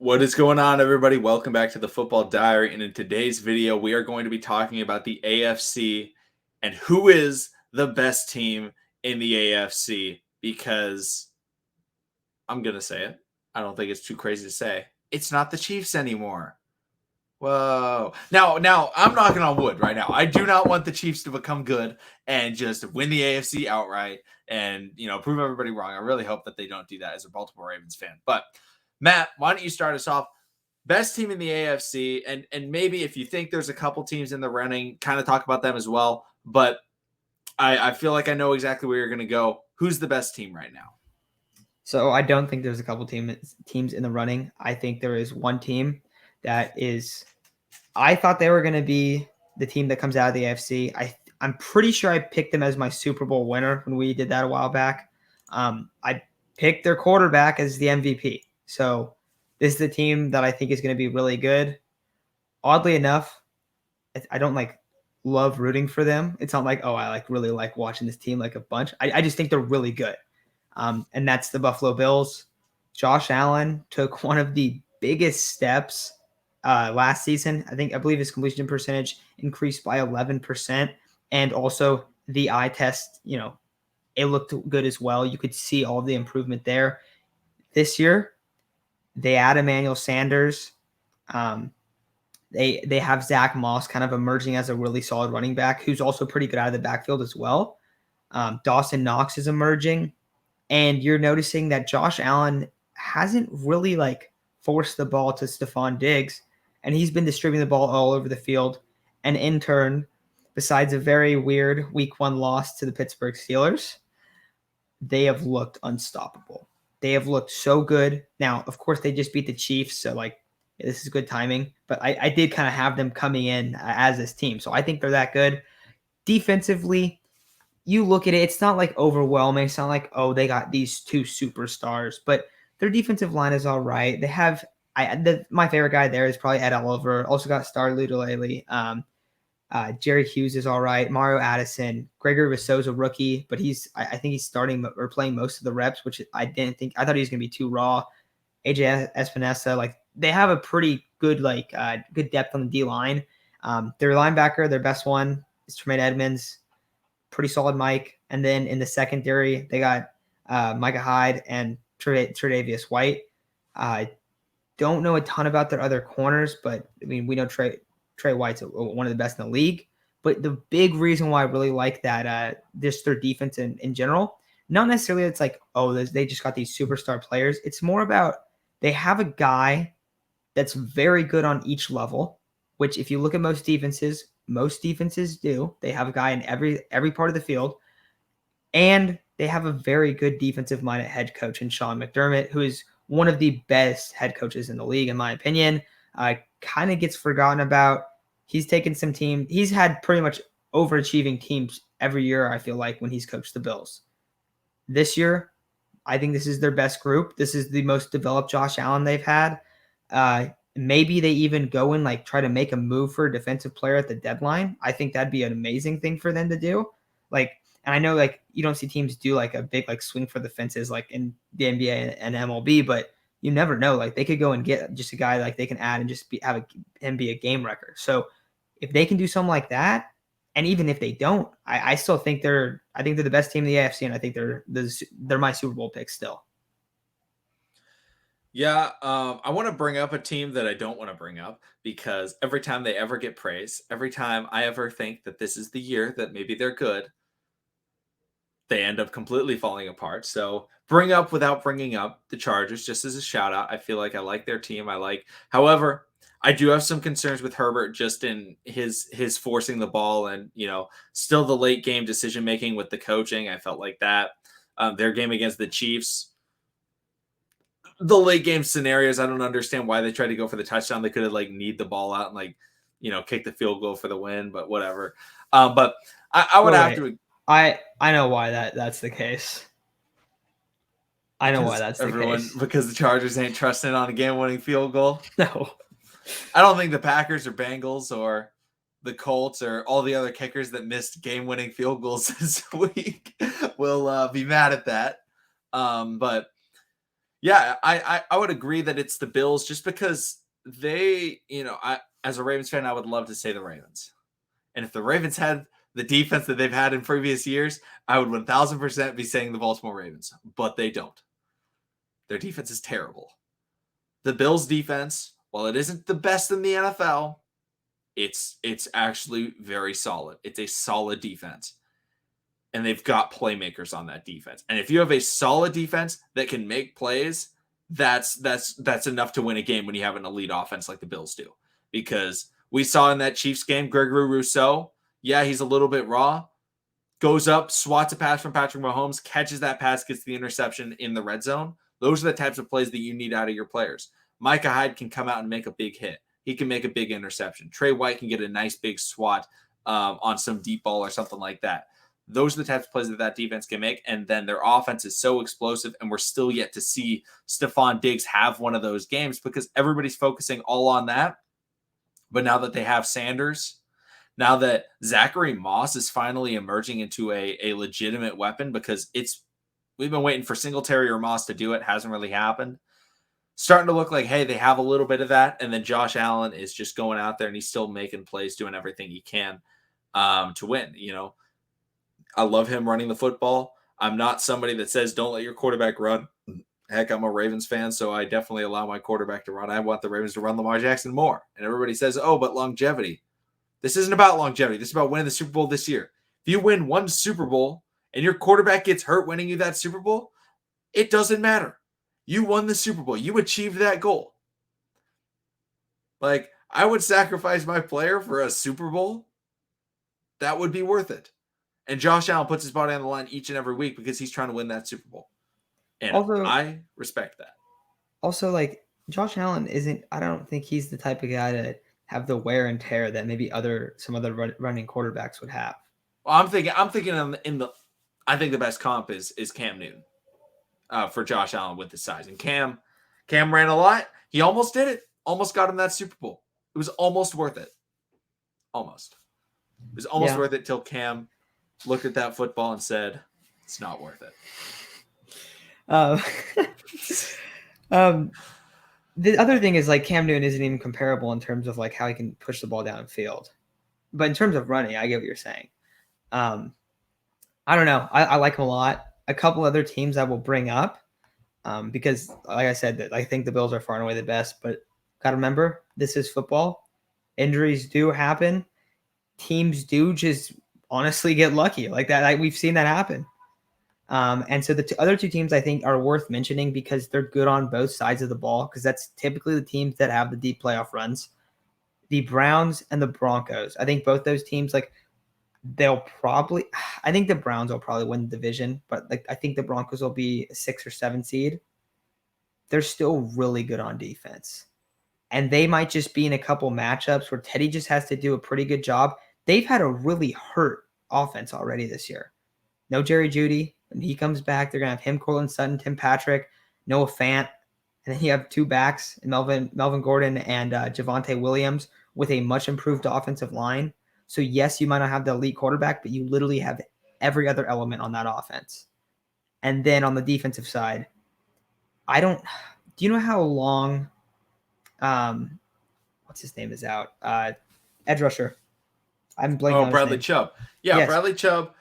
What is going on, everybody? Welcome back to the Football Diary. And in today's video, we are going to be talking about the AFC and who is the best team in the AFC. Because I'm going to say it. I don't think it's too crazy to say. It's not the Chiefs anymore. Whoa. Now, I'm knocking on wood right now. I do not want the Chiefs to become good and just win the AFC outright and, prove everybody wrong. I really hope that they don't do that as a Baltimore Ravens fan. But Matt, why don't you start us off? Best team in the AFC, and maybe if you think there's a couple teams in the running, kind of talk about them as well. But I feel like I know exactly where you're going to go. Who's the best team right now? So I don't think there's a couple teams in the running. I think there is one team that is. I thought they were going to be the team that comes out of the AFC. I'm pretty sure I picked them as my Super Bowl winner when we did that a while back. I picked their quarterback as the MVP. So this is the team that I think is going to be really good. Oddly enough, I don't love rooting for them. It's not like, oh, I really like watching this team like a bunch. I just think they're really good. And that's the Buffalo Bills. Josh Allen took one of the biggest steps last season. I believe his completion percentage increased by 11%. And also the eye test, it looked good as well. You could see all the improvement there. This year, they add Emmanuel Sanders. They have Zach Moss kind of emerging as a really solid running back who's also pretty good out of the backfield as well. Dawson Knox is emerging. And you're noticing that Josh Allen hasn't really forced the ball to Stephon Diggs, and he's been distributing the ball all over the field. And in turn, besides a very weird Week 1 loss to the Pittsburgh Steelers, they have looked unstoppable. They have looked so good. Now, of course, they just beat the Chiefs, so this is good timing. But I did kind of have them coming in as this team, so I think they're that good. Defensively, you look at it, it's not overwhelming. It's not like, oh, they got these two superstars, but their defensive line is all right. They have my favorite guy there is probably Ed Oliver. Also got Star Lutulele. Jerry Hughes is all right. Mario Addison, Gregory Rousseau's a rookie, but I think he's starting or playing most of the reps, which I didn't think. I thought he was going to be too raw. AJ Espinosa, they have a pretty good good depth on the D line. Their linebacker, their best one is Tremaine Edmonds. Pretty solid Mike. And then in the secondary, they got Micah Hyde and Tre'Davious White. I don't know a ton about their other corners, but we know Trey White's one of the best in the league. But the big reason why I really like that, just their defense in general, not necessarily it's they just got these superstar players. It's more about they have a guy that's very good on each level, which if you look at most defenses do. They have a guy in every part of the field, and they have a very good defensive-minded head coach in Sean McDermott, who is one of the best head coaches in the league, in my opinion. Kind of gets forgotten about. He's taken some team. He's had pretty much overachieving teams every year, I feel like, when he's coached the Bills. This year, I think this is their best group. This is the most developed Josh Allen they've had. Maybe they even go and try to make a move for a defensive player at the deadline. I think that'd be an amazing thing for them to do. And I know you don't see teams do a big swing for the fences in the NBA and MLB, but you never know. They could go and get just a guy they can add and just have him be a game wrecker. So if they can do something like that, and even if they don't, I still think they're the best team in the AFC, and I think they're my Super Bowl pick still. Yeah, I want to bring up a team that I don't want to bring up because every time they ever get praise, every time I ever think that this is the year that maybe they're good, they end up completely falling apart. So bring up without bringing up the Chargers, just as a shout out. I feel like I like their team. However, I do have some concerns with Herbert just in his forcing the ball and still the late game decision making with the coaching. I felt like that their game against the Chiefs. The late game scenarios, I don't understand why they tried to go for the touchdown. They could have kneed the ball out and kick the field goal for the win, but whatever. But I would have to. I know why that's the case. I know why that's the case. Because the Chargers ain't trusting on a game-winning field goal. No, I don't think the Packers or Bengals or the Colts or all the other kickers that missed game-winning field goals this week will be mad at that. But Yeah, I would agree that it's the Bills just because they, as a Ravens fan, I would love to say the Ravens. And if the Ravens had the defense that they've had in previous years, I would 1000% be saying the Baltimore Ravens, but they don't. Their defense is terrible. The Bills defense, while it isn't the best in the NFL, it's actually very solid. It's a solid defense. And they've got playmakers on that defense. And if you have a solid defense that can make plays, that's enough to win a game when you have an elite offense like the Bills do. Because we saw in that Chiefs game, Gregory Rousseau, yeah, he's a little bit raw, goes up, swats a pass from Patrick Mahomes, catches that pass, gets the interception in the red zone. Those are the types of plays that you need out of your players. Micah Hyde can come out and make a big hit. He can make a big interception. Trey White can get a nice big swat on some deep ball or something like that. Those are the types of plays that defense can make, and then their offense is so explosive, and we're still yet to see Stephon Diggs have one of those games because everybody's focusing all on that. But now that they have Sanders, now that Zachary Moss is finally emerging into a legitimate weapon because we've been waiting for Singletary or Moss to do it. Hasn't really happened. Starting to look like, hey, they have a little bit of that. And then Josh Allen is just going out there and he's still making plays, doing everything he can to win. I love him running the football. I'm not somebody that says don't let your quarterback run. Heck, I'm a Ravens fan, so I definitely allow my quarterback to run. I want the Ravens to run Lamar Jackson more. And everybody says, oh, but longevity. This isn't about longevity. This is about winning the Super Bowl this year. If you win one Super Bowl and your quarterback gets hurt winning you that Super Bowl, it doesn't matter. You won the Super Bowl. You achieved that goal. Like, I would sacrifice my player for a Super Bowl. That would be worth it. And Josh Allen puts his body on the line each and every week because he's trying to win that Super Bowl. And also, I respect that. Also, like, Josh Allen I don't think he's the type of guy to have the wear and tear that maybe some other running quarterbacks would have. Well, I'm thinking I think the best comp is Cam Newton for Josh Allen with his size. And Cam ran a lot. He almost did it. Almost got him that Super Bowl. It was almost worth it. Almost. It was almost worth it till Cam looked at that football and said, it's not worth it. The other thing is, like, Cam Newton isn't even comparable in terms of like how he can push the ball downfield. But in terms of running, I get what you're saying. I don't know. I like him a lot. A couple other teams I will bring up because, like I said, that I think the Bills are far and away the best. But got to remember, this is football. Injuries do happen. Teams do just honestly get lucky like that. We've seen that happen. And so the other two teams I think are worth mentioning because they're good on both sides of the ball because that's typically the teams that have the deep playoff runs. The Browns and the Broncos. I think both those teams, like, I think the Browns will probably win the division, but like I think the Broncos will be a 6 or 7 seed. They're still really good on defense. And they might just be in a couple matchups where Teddy just has to do a pretty good job. They've had a really hurt offense already this year. No Jerry Jeudy. When he comes back, they're going to have him, Courtland Sutton, Tim Patrick, Noah Fant. And then you have two backs, Melvin Gordon and Javonte Williams, with a much improved offensive line. So, yes, you might not have the elite quarterback, but you literally have every other element on that offense. And then on the defensive side, do you know how long, what's his name is out? Edge rusher. I'm blanking on Bradley his name. Chubb. Yeah, yes. Bradley Chubb.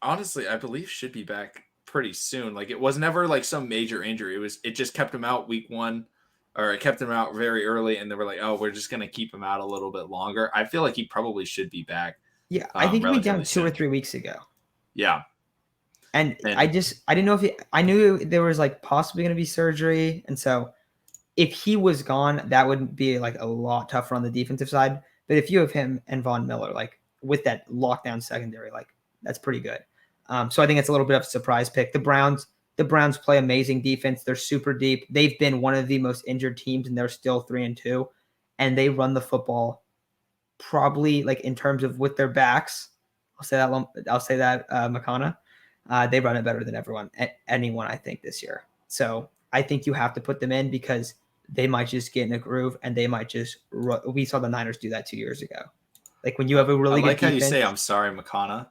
Honestly, I believe should be back pretty soon. Like, it was never like some major injury. It just kept him out week 1, or it kept him out very early, and they were like, oh, we're just gonna keep him out a little bit longer. I feel like he probably should be back. Yeah, I think he went down 2 or 3 weeks ago. Yeah. And I didn't know I knew there was like possibly gonna be surgery, and so if he was gone, that would be like a lot tougher on the defensive side. But if you have him and Von Miller, like with that lockdown secondary, like that's pretty good. So I think it's a little bit of a surprise pick. The Browns play amazing defense. They're super deep. They've been one of the most injured teams, and they're still 3-2. And they run the football probably, like, in terms of with their backs. I'll say that McConnell. They run it better than anyone, I think, this year. So I think you have to put them in because they might just get in a groove, and they might just we saw the Niners do that 2 years ago. Like, when you have a really good defense. I like how you say, I'm sorry, McConnell.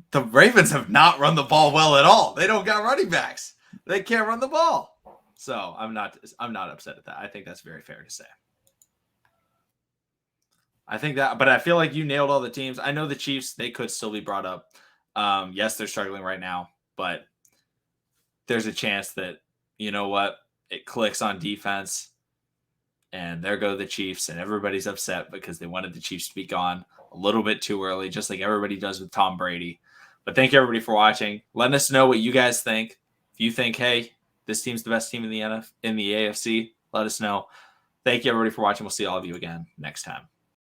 The Ravens have not run the ball well at all. They don't got running backs. They can't run the ball. So I'm not upset at that. I think that's very fair to say. I think that, but I feel like you nailed all the teams. I know the Chiefs, they could still be brought up. Yes, they're struggling right now, but there's a chance that, you know what, it clicks on defense and there go the Chiefs, and everybody's upset because they wanted the Chiefs to be gone a little bit too early, just like everybody does with Tom Brady. But thank you, everybody, for watching. Let us know what you guys think. If you think, hey, this team's the best team in the AFC, let us know. Thank you, everybody, for watching. We'll see all of you again next time.